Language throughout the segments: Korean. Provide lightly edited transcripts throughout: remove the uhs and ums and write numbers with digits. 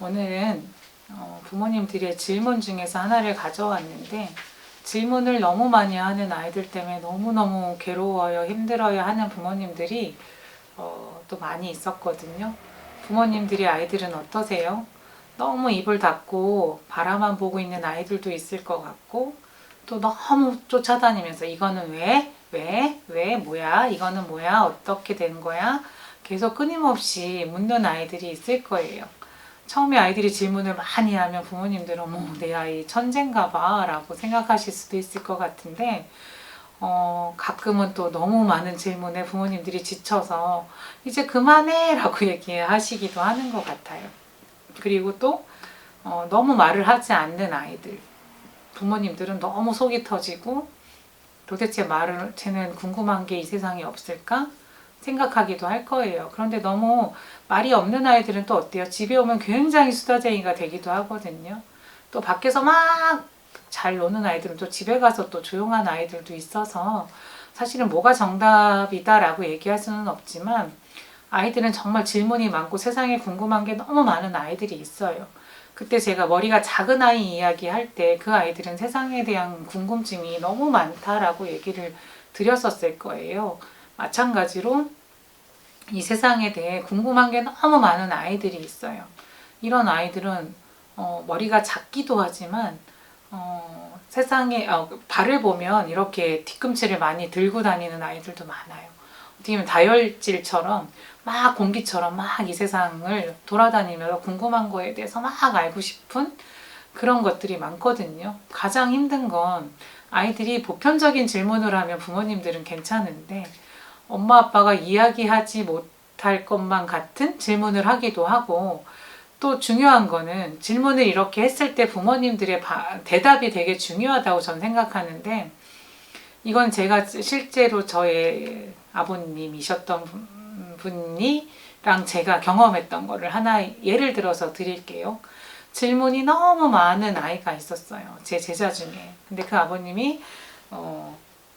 오늘은 부모님들의 질문 중에서 하나를 가져왔는데, 질문을 너무 많이 하는 아이들 때문에 너무너무 괴로워요, 힘들어요 하는 부모님들이 또 많이 있었거든요. 부모님들이 아이들은 어떠세요? 너무 입을 닫고 바라만 보고 있는 아이들도 있을 것 같고, 또 너무 쫓아다니면서 이거는 왜, 뭐야, 이거는 뭐야, 어떻게 된 거야? 계속 끊임없이 묻는 아이들이 있을 거예요. 처음에 아이들이 질문을 많이 하면 부모님들은 어머, 내 아이 천재인가 봐 라고 생각하실 수도 있을 것 같은데, 가끔은 또 너무 많은 질문에 부모님들이 지쳐서 이제 그만해 라고 얘기하시기도 하는 것 같아요. 그리고 또 너무 말을 하지 않는 아이들, 부모님들은 너무 속이 터지고 도대체 말을 쟤는 궁금한 게 이 세상에 없을까 생각하기도 할 거예요. 그런데 너무 말이 없는 아이들은 또 어때요? 집에 오면 굉장히 수다쟁이가 되기도 하거든요. 또 밖에서 막 잘 노는 아이들은 또 집에 가서 또 조용한 아이들도 있어서 사실은 뭐가 정답이다라고 얘기할 수는 없지만, 아이들은 정말 질문이 많고 세상에 궁금한 게 너무 많은 아이들이 있어요. 그때 제가 머리가 작은 아이 이야기할 때 그 아이들은 세상에 대한 궁금증이 너무 많다라고 얘기를 드렸었을 거예요. 마찬가지로 이 세상에 대해 궁금한 게 너무 많은 아이들이 있어요. 이런 아이들은 머리가 작기도 하지만 세상에 발을 보면 이렇게 뒤꿈치를 많이 들고 다니는 아이들도 많아요. 어떻게 보면 다혈질처럼 막 공기처럼 막 이 세상을 돌아다니면서 궁금한 거에 대해서 막 알고 싶은 그런 것들이 많거든요. 가장 힘든 건 아이들이 보편적인 질문을 하면 부모님들은 괜찮은데, 엄마 아빠가 이야기하지 못할 것만 같은 질문을 하기도 하고, 또 중요한 거는 질문을 이렇게 했을 때 부모님들의 대답이 되게 중요하다고 저는 생각하는데, 이건 제가 실제로 저의 아버님이셨던 분이랑 제가 경험했던 거를 하나 예를 들어서 드릴게요. 질문이 너무 많은 아이가 있었어요, 제 제자 중에. 근데 그 아버님이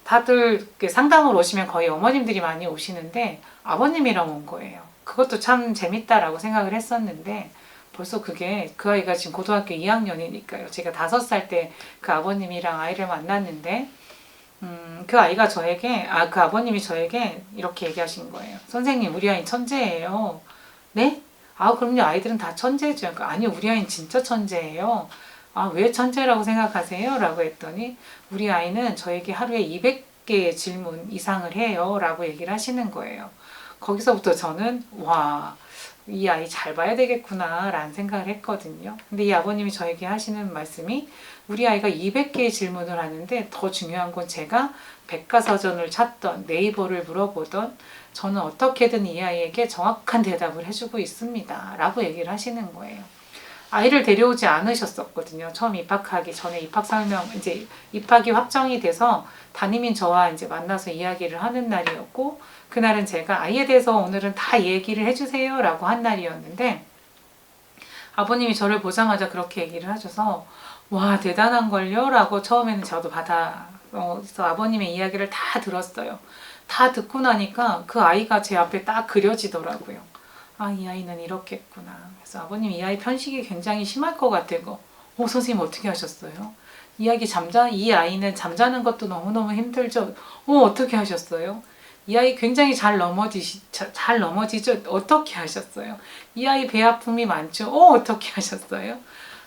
다들 상담을 오시면 거의 어머님들이 많이 오시는데 아버님이랑 온 거예요. 그것도 참 재밌다라고 생각을 했었는데, 벌써 그게 그 아이가 지금 고등학교 2학년이니까요. 제가 5살 때 그 아버님이랑 아이를 만났는데, 그 아이가 저에게, 그 아버님이 저에게 이렇게 얘기하신 거예요. 선생님, 우리 아이 천재예요. 네? 그럼요. 아이들은 다 천재죠. 그러니까, 아니요, 우리 아이는 진짜 천재예요. 왜 천재라고 생각하세요? 라고 했더니, 우리 아이는 저에게 하루에 200개의 질문 이상을 해요. 라고 얘기를 하시는 거예요. 거기서부터 저는, 이 아이 잘 봐야 되겠구나 라는 생각을 했거든요. 근데 이 아버님이 저에게 하시는 말씀이, 우리 아이가 200개의 질문을 하는데 더 중요한 건 제가 백과사전을 찾던, 네이버를 물어보던, 저는 어떻게든 이 아이에게 정확한 대답을 해주고 있습니다 라고 얘기를 하시는 거예요. 아이를 데려오지 않으셨었거든요. 처음 입학하기 전에 입학 설명, 이제 입학이 확정이 돼서 담임인 저와 이제 만나서 이야기를 하는 날이었고, 그날은 제가 아이에 대해서 오늘은 다 얘기를 해주세요 라고 한 날이었는데, 아버님이 저를 보자마자 그렇게 얘기를 하셔서, 와, 대단한걸요? 라고 처음에는 저도 그래서 아버님의 이야기를 다 들었어요. 다 듣고 나니까 그 아이가 제 앞에 딱 그려지더라고요. 이 아이는 이렇겠구나. 그래서 아버님, 이 아이 편식이 굉장히 심할 것 같아요. 선생님 어떻게 하셨어요? 이 아이는 잠자는 것도 너무너무 힘들죠? 어떻게 하셨어요? 이 아이 굉장히 잘 넘어지죠? 어떻게 하셨어요? 이 아이 배 아픔이 많죠? 어떻게 하셨어요?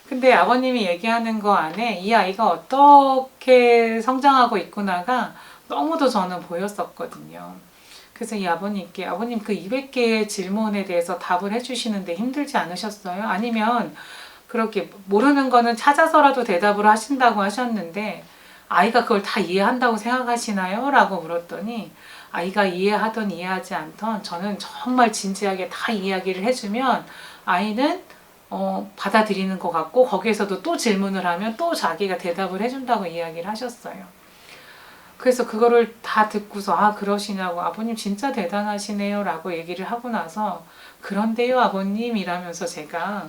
근데 아버님이 얘기하는 거 안에 이 아이가 어떻게 성장하고 있구나가 너무도 저는 보였었거든요. 그래서 이 아버님께, 아버님 그 200개의 질문에 대해서 답을 해주시는데 힘들지 않으셨어요? 아니면 그렇게 모르는 거는 찾아서라도 대답을 하신다고 하셨는데 아이가 그걸 다 이해한다고 생각하시나요? 라고 물었더니, 아이가 이해하던 이해하지 않던 저는 정말 진지하게 다 이야기를 해주면 아이는 받아들이는 것 같고, 거기에서도 또 질문을 하면 또 자기가 대답을 해준다고 이야기를 하셨어요. 그래서 그거를 다 듣고서 그러시냐고, 아버님 진짜 대단하시네요 라고 얘기를 하고 나서, 그런데요 아버님 이라면서 제가,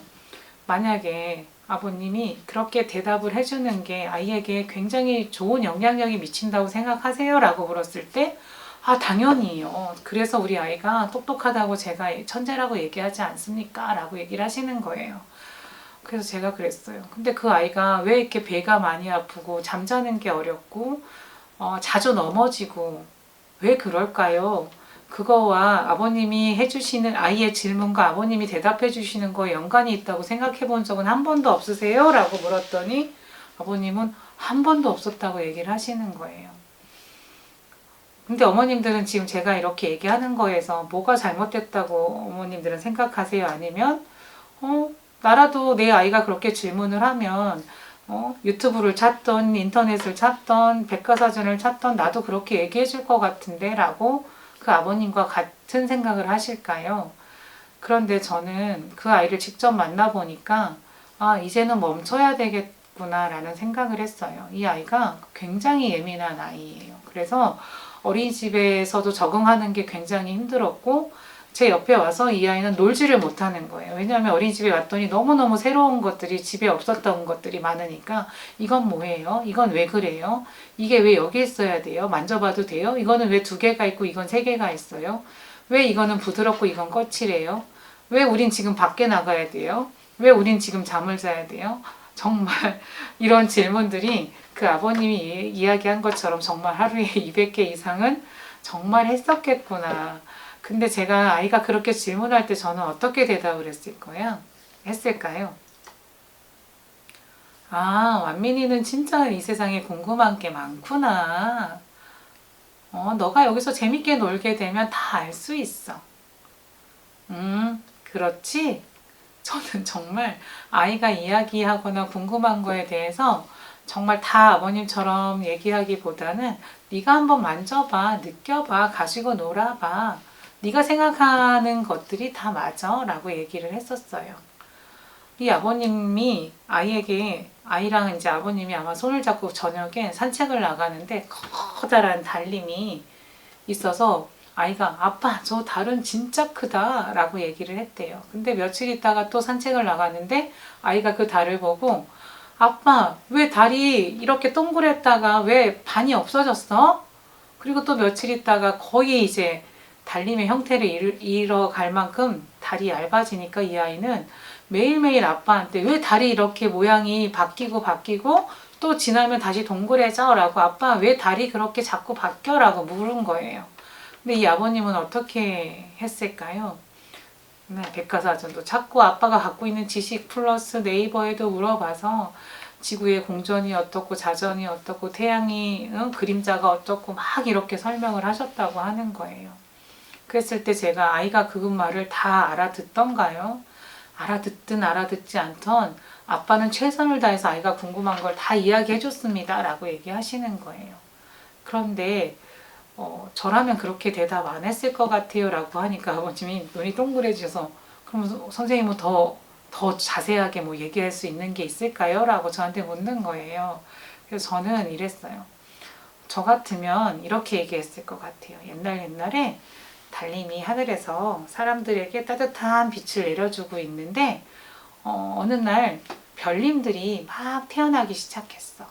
만약에 아버님이 그렇게 대답을 해주는 게 아이에게 굉장히 좋은 영향력이 미친다고 생각하세요? 라고 물었을 때, 당연히요. 그래서 우리 아이가 똑똑하다고 제가 천재라고 얘기하지 않습니까? 라고 얘기를 하시는 거예요. 그래서 제가 그랬어요. 근데 그 아이가 왜 이렇게 배가 많이 아프고 잠자는 게 어렵고 자주 넘어지고 왜 그럴까요? 그거와 아버님이 해주시는 아이의 질문과 아버님이 대답해 주시는 거에 연관이 있다고 생각해 본 적은 한 번도 없으세요? 라고 물었더니 아버님은 한 번도 없었다고 얘기를 하시는 거예요. 근데 어머님들은 지금 제가 이렇게 얘기하는 거에서 뭐가 잘못됐다고 어머님들은 생각하세요? 아니면 나라도 내 아이가 그렇게 질문을 하면 유튜브를 찾던 인터넷을 찾던 백과사전을 찾던 나도 그렇게 얘기해 줄 것 같은데 라고 그 아버님과 같은 생각을 하실까요? 그런데 저는 그 아이를 직접 만나보니까 이제는 멈춰야 되겠구나 라는 생각을 했어요. 이 아이가 굉장히 예민한 아이예요. 그래서 어린이집에서도 적응하는 게 굉장히 힘들었고 제 옆에 와서 이 아이는 놀지를 못하는 거예요. 왜냐하면 어린이집에 왔더니 너무너무 새로운 것들이 집에 없었던 것들이 많으니까 이건 뭐예요? 이건 왜 그래요? 이게 왜 여기 있어야 돼요? 만져봐도 돼요? 이거는 왜 2개가 있고 이건 3개가 있어요? 왜 이거는 부드럽고 이건 거칠해요? 왜 우린 지금 밖에 나가야 돼요? 왜 우린 지금 잠을 자야 돼요? 정말 이런 질문들이 그 아버님이 이야기한 것처럼 정말 하루에 200개 이상은 정말 했었겠구나. 근데 제가 아이가 그렇게 질문할 때 저는 어떻게 대답을 했을까요? 완민이는 진짜 이 세상에 궁금한 게 많구나. 너가 여기서 재밌게 놀게 되면 다 알 수 있어. 그렇지? 저는 정말 아이가 이야기하거나 궁금한 거에 대해서 정말 다 아버님처럼 얘기하기보다는 네가 한번 만져봐, 느껴봐, 가지고 놀아봐. 네가 생각하는 것들이 다 맞아 라고 얘기를 했었어요. 이 아버님이 아이랑 이제 아버님이 아마 손을 잡고 저녁에 산책을 나가는데 커다란 달림이 있어서 아이가 아빠 저 달은 진짜 크다 라고 얘기를 했대요. 근데 며칠 있다가 또 산책을 나갔는데 아이가 그 달을 보고 아빠 왜 달이 이렇게 동그랬다가 왜 반이 없어졌어? 그리고 또 며칠 있다가 거의 이제 달림의 형태를 잃어갈 만큼 달이 얇아지니까 이 아이는 매일매일 아빠한테 왜 달이 이렇게 모양이 바뀌고 또 지나면 다시 동그래져? 라고 아빠 왜 달이 그렇게 자꾸 바뀌어? 라고 물은 거예요. 근데 이 아버님은 어떻게 했을까요? 백과사전도 찾고 아빠가 갖고 있는 지식 플러스 네이버에도 물어봐서 지구의 공전이 어떻고 자전이 어떻고 태양이 그림자가 어떻고 막 이렇게 설명을 하셨다고 하는 거예요. 그랬을 때 제가 아이가 그 말을 다 알아듣던가요? 알아듣든 알아듣지 않던 아빠는 최선을 다해서 아이가 궁금한 걸 다 이야기해 줬습니다 라고 얘기하시는 거예요. 그런데 저라면 그렇게 대답 안 했을 것 같아요 라고 하니까 아버님이 눈이 동그래져서 그럼 선생님은 더 자세하게 뭐 얘기할 수 있는 게 있을까요? 라고 저한테 묻는 거예요. 그래서 저는 이랬어요. 저 같으면 이렇게 얘기했을 것 같아요. 옛날에 달님이 하늘에서 사람들에게 따뜻한 빛을 내려주고 있는데 어느 날 별님들이 막 태어나기 시작했어.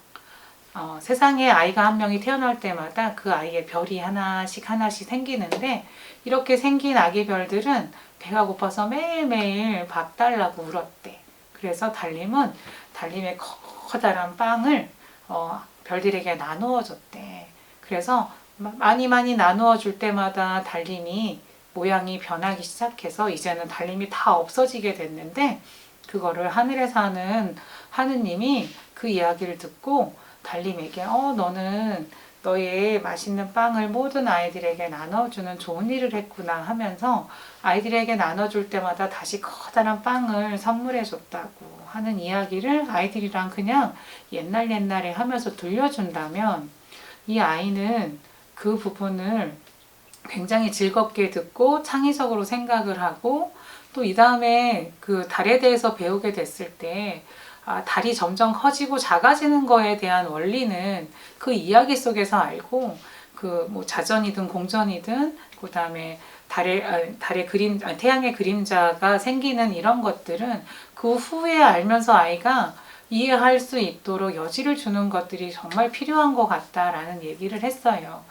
세상에 아이가 한 명이 태어날 때마다 그 아이의 별이 하나씩 생기는데 이렇게 생긴 아기 별들은 배가 고파서 매일매일 밥 달라고 울었대. 그래서 달님의 커다란 빵을 별들에게 나누어 줬대. 그래서 많이 나누어 줄 때마다 달님이 모양이 변하기 시작해서 이제는 달님이 다 없어지게 됐는데 그거를 하늘에 사는 하느님이 그 이야기를 듣고 달님에게 너는 너의 맛있는 빵을 모든 아이들에게 나눠주는 좋은 일을 했구나 하면서 아이들에게 나눠줄 때마다 다시 커다란 빵을 선물해 줬다고 하는 이야기를 아이들이랑 그냥 옛날에 하면서 들려준다면 이 아이는 그 부분을 굉장히 즐겁게 듣고 창의적으로 생각을 하고 또 이 다음에 그 달에 대해서 배우게 됐을 때 달이 점점 커지고 작아지는 거에 대한 원리는 그 이야기 속에서 알고 그 뭐 자전이든 공전이든 그 다음에 태양의 그림자가 생기는 이런 것들은 그 후에 알면서 아이가 이해할 수 있도록 여지를 주는 것들이 정말 필요한 것 같다라는 얘기를 했어요.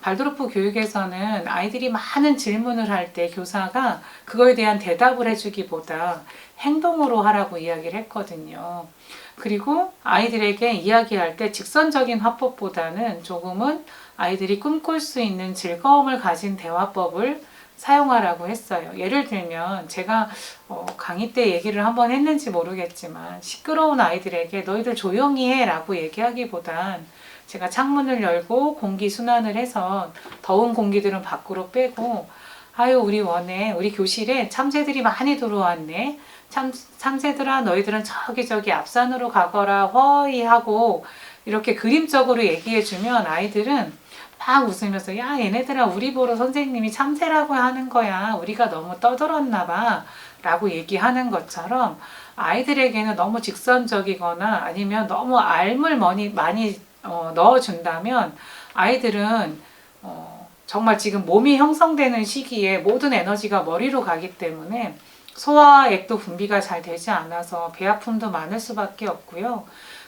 발도르프 교육에서는 아이들이 많은 질문을 할 때 교사가 그거에 대한 대답을 해주기보다 행동으로 하라고 이야기를 했거든요. 그리고 아이들에게 이야기할 때 직선적인 화법보다는 조금은 아이들이 꿈꿀 수 있는 즐거움을 가진 대화법을 사용하라고 했어요. 예를 들면 제가 강의 때 얘기를 한번 했는지 모르겠지만 시끄러운 아이들에게 너희들 조용히 해 라고 얘기하기보단 제가 창문을 열고 공기 순환을 해서 더운 공기들은 밖으로 빼고 아유 우리 원에 우리 교실에 참새들이 많이 들어왔네. 참새들아 너희들은 저기 앞산으로 가거라 허이 하고 이렇게 그림적으로 얘기해주면 아이들은 막 웃으면서 야 얘네들아 우리 보러 선생님이 참새라고 하는 거야. 우리가 너무 떠들었나 봐 라고 얘기하는 것처럼 아이들에게는 너무 직선적이거나 아니면 너무 알을 많이 넣어준다면 아이들은 정말 지금 몸이 형성되는 시기에 모든 에너지가 머리로 가기 때문에 소화액도 분비가 잘 되지 않아서 배 아픔도 많을 수밖에 없고요.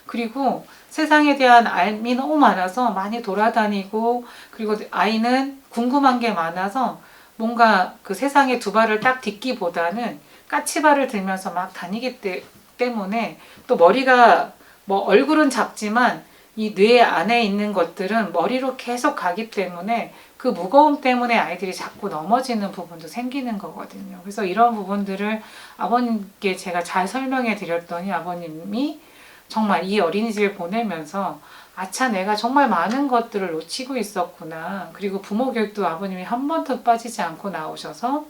그리고 세상에 대한 알미 너무 많아서 많이 돌아다니고 그리고 아이는 궁금한 게 많아서 뭔가 그 세상에 두 발을 딱 딛기보다는 까치발을 들면서 막 다니기 때문에 또 머리가 뭐 얼굴은 작지만 이 뇌 안에 있는 것들은 머리로 계속 가기 때문에 그 무거움 때문에 아이들이 자꾸 넘어지는 부분도 생기는 거거든요. 그래서 이런 부분들을 아버님께 제가 잘 설명해 드렸더니 아버님이 정말 이 어린이집을 보내면서 아차 내가 정말 많은 것들을 놓치고 있었구나. 그리고 부모 교육도 아버님이 한 번도 빠지지 않고 나오셔서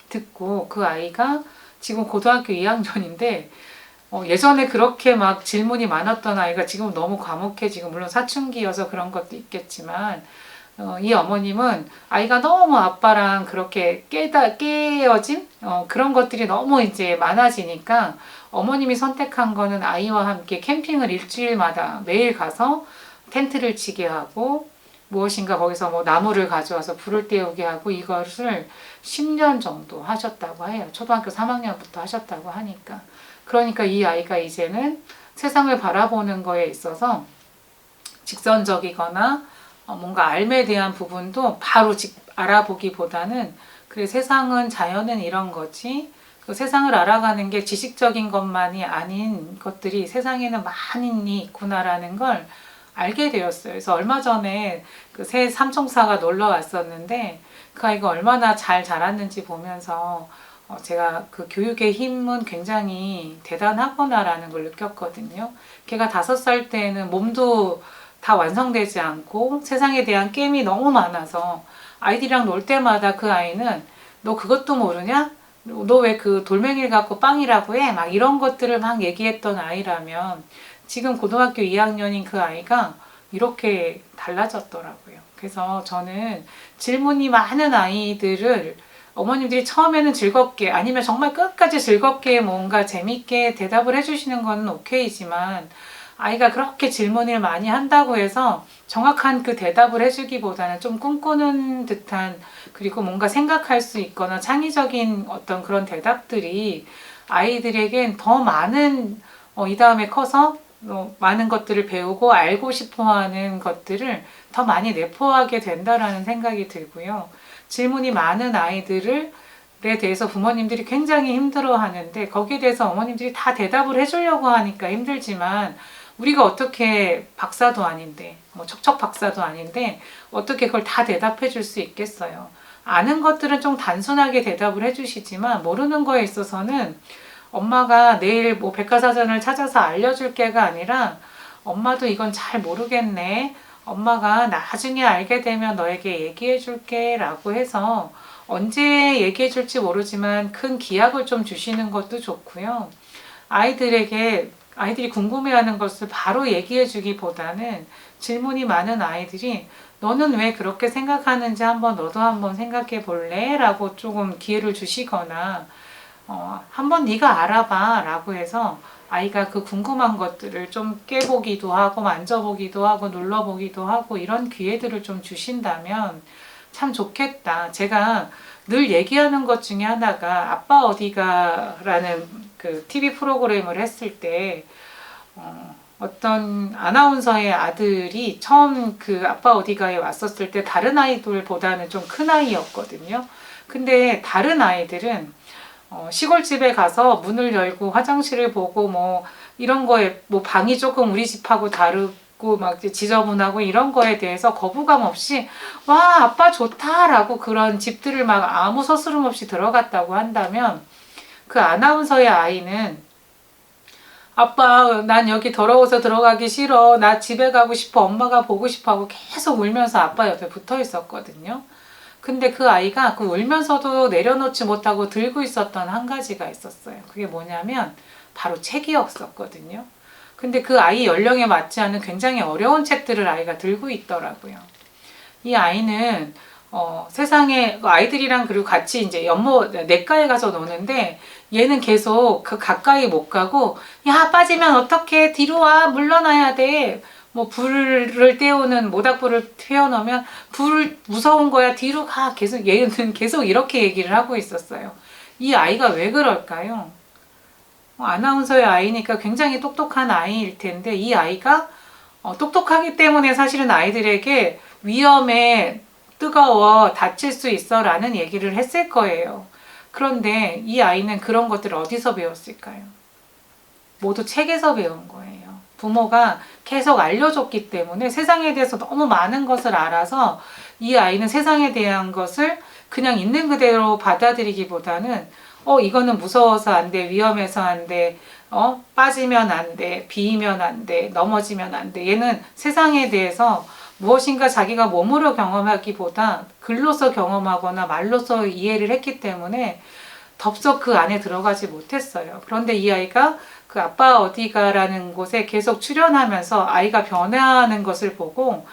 듣고 그 아이가 지금 고등학교 2학년인데 예전에 그렇게 막 질문이 많았던 아이가 지금 너무 과묵해지고 물론 사춘기여서 그런 것도 있겠지만 이 어머님은 아이가 너무 아빠랑 그렇게 깨어짐 그런 것들이 너무 이제 많아지니까 어머님이 선택한 거는 아이와 함께 캠핑을 일주일마다 매일 가서 텐트를 치게 하고 무엇인가 거기서 뭐 나무를 가져와서 불을 때우게 하고 이것을 10년 정도 하셨다고 해요. 초등학교 3학년부터 하셨다고 하니까. 그러니까 이 아이가 이제는 세상을 바라보는 거에 있어서 직선적이거나 뭔가 알에 대한 부분도 바로 알아보기보다는 그래 세상은 자연은 이런 거지 그 세상을 알아가는 게 지식적인 것만이 아닌 것들이 세상에는 많이 있구나라는 걸 알게 되었어요. 그래서 얼마 전에 그 새 삼총사가 놀러 왔었는데 그 아이가 얼마나 잘 자랐는지 보면서 제가 그 교육의 힘은 굉장히 대단하구나라는 걸 느꼈거든요. 걔가 5살 때는 몸도 다 완성되지 않고 세상에 대한 게임이 너무 많아서 아이들이랑 놀 때마다 그 아이는 너 그것도 모르냐? 너 왜 그 돌멩이를 갖고 빵이라고 해? 막 이런 것들을 막 얘기했던 아이라면 지금 고등학교 2학년인 그 아이가 이렇게 달라졌더라고요. 그래서 저는 질문이 많은 아이들을 어머님들이 처음에는 즐겁게 아니면 정말 끝까지 즐겁게 뭔가 재밌게 대답을 해주시는 건 오케이지만 아이가 그렇게 질문을 많이 한다고 해서 정확한 그 대답을 해주기보다는 좀 꿈꾸는 듯한 그리고 뭔가 생각할 수 있거나 창의적인 어떤 그런 대답들이 아이들에겐 더 많은 이 다음에 커서 많은 것들을 배우고 알고 싶어하는 것들을 더 많이 내포하게 된다라는 생각이 들고요. 질문이 많은 아이들에 대해서 부모님들이 굉장히 힘들어하는데 거기에 대해서 어머님들이 다 대답을 해주려고 하니까 힘들지만 우리가 어떻게 박사도 아닌데 뭐 척척 박사도 아닌데 어떻게 그걸 다 대답해 줄 수 있겠어요. 아는 것들은 좀 단순하게 대답을 해주시지만 모르는 거에 있어서는 엄마가 내일 뭐 백과사전을 찾아서 알려줄 게가 아니라 엄마도 이건 잘 모르겠네. 엄마가 나중에 알게 되면 너에게 얘기해 줄게 라고 해서 언제 얘기해 줄지 모르지만 큰 기약을 좀 주시는 것도 좋고요. 아이들이 궁금해하는 것을 바로 얘기해 주기보다는 질문이 많은 아이들이 너는 왜 그렇게 생각하는지 너도 한번 생각해 볼래? 라고 조금 기회를 주시거나 한번 네가 알아봐 라고 해서 아이가 그 궁금한 것들을 좀 깨보기도 하고 만져보기도 하고 눌러보기도 하고 이런 기회들을 좀 주신다면 참 좋겠다. 제가 늘 얘기하는 것 중에 하나가 아빠 어디가 라는 그 TV 프로그램을 했을 때 어떤 아나운서의 아들이 처음 그 아빠 어디가에 왔었을 때 다른 아이들보다는 좀 큰 아이였거든요. 근데 다른 아이들은 시골집에 가서 문을 열고 화장실을 보고 뭐 이런 거에 뭐 방이 조금 우리 집하고 다르고 막 지저분하고 이런 거에 대해서 거부감 없이 와 아빠 좋다라고 그런 집들을 막 아무 서스름 없이 들어갔다고 한다면, 그 아나운서의 아이는 아빠 난 여기 더러워서 들어가기 싫어, 나 집에 가고 싶어, 엄마가 보고 싶어 하고 계속 울면서 아빠 옆에 붙어 있었거든요. 근데 그 아이가 그 울면서도 내려놓지 못하고 들고 있었던 한 가지가 있었어요. 그게 뭐냐면 바로 책이었었거든요. 근데 그 아이 연령에 맞지 않은 굉장히 어려운 책들을 아이가 들고 있더라고요. 이 아이는 세상에 아이들이랑 그리고 같이 이제 연못 냇가에 가서 노는데, 얘는 계속 그 가까이 못 가고 야 빠지면 어떡해, 뒤로 와, 물러나야 돼, 뭐 불을 때우는 모닥불을 태워놓으면 불 무서운 거야, 뒤로 가, 계속 얘는 계속 이렇게 얘기를 하고 있었어요. 이 아이가 왜 그럴까요? 아나운서의 아이니까 굉장히 똑똑한 아이일 텐데, 이 아이가 똑똑하기 때문에 사실은 아이들에게 위험해, 뜨거워, 다칠 수 있어 라는 얘기를 했을 거예요. 그런데 이 아이는 그런 것들을 어디서 배웠을까요? 모두 책에서 배운 거예요. 부모가 계속 알려줬기 때문에 세상에 대해서 너무 많은 것을 알아서 이 아이는 세상에 대한 것을 그냥 있는 그대로 받아들이기보다는 이거는 무서워서 안 돼, 위험해서 안 돼, 빠지면 안 돼, 비이면 안 돼, 넘어지면 안 돼. 얘는 세상에 대해서 무엇인가 자기가 몸으로 경험하기보다 글로서 경험하거나 말로서 이해를 했기 때문에 덥석 그 안에 들어가지 못했어요. 그런데 이 아이가 그 아빠 어디가라는 곳에 계속 출연하면서 아이가 변화하는 것을 보고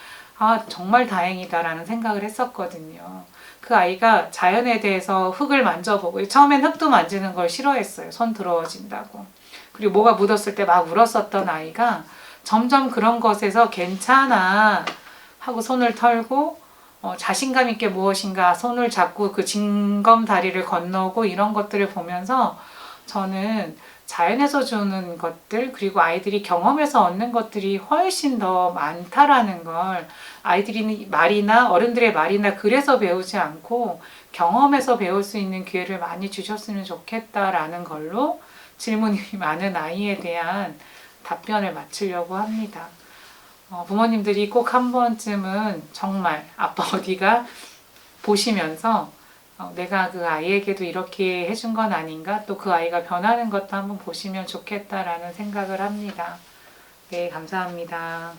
정말 다행이다라는 생각을 했었거든요. 그 아이가 자연에 대해서 흙을 만져보고, 처음엔 흙도 만지는 걸 싫어했어요. 손 더러워진다고. 그리고 뭐가 묻었을 때 막 울었었던 아이가 점점 그런 것에서 괜찮아 하고 손을 털고 자신감 있게 무엇인가 손을 잡고 그 징검다리를 건너고, 이런 것들을 보면서 저는 자연에서 주는 것들, 그리고 아이들이 경험해서 얻는 것들이 훨씬 더 많다라는 걸, 아이들이 말이나 어른들의 말이나 글에서 배우지 않고 경험에서 배울 수 있는 기회를 많이 주셨으면 좋겠다라는 걸로 질문이 많은 아이에 대한 답변을 마치려고 합니다. 부모님들이 꼭 한 번쯤은 정말 아빠 어디가 보시면서 내가 그 아이에게도 이렇게 해준 건 아닌가, 또 그 아이가 변하는 것도 한번 보시면 좋겠다라는 생각을 합니다. 네, 감사합니다.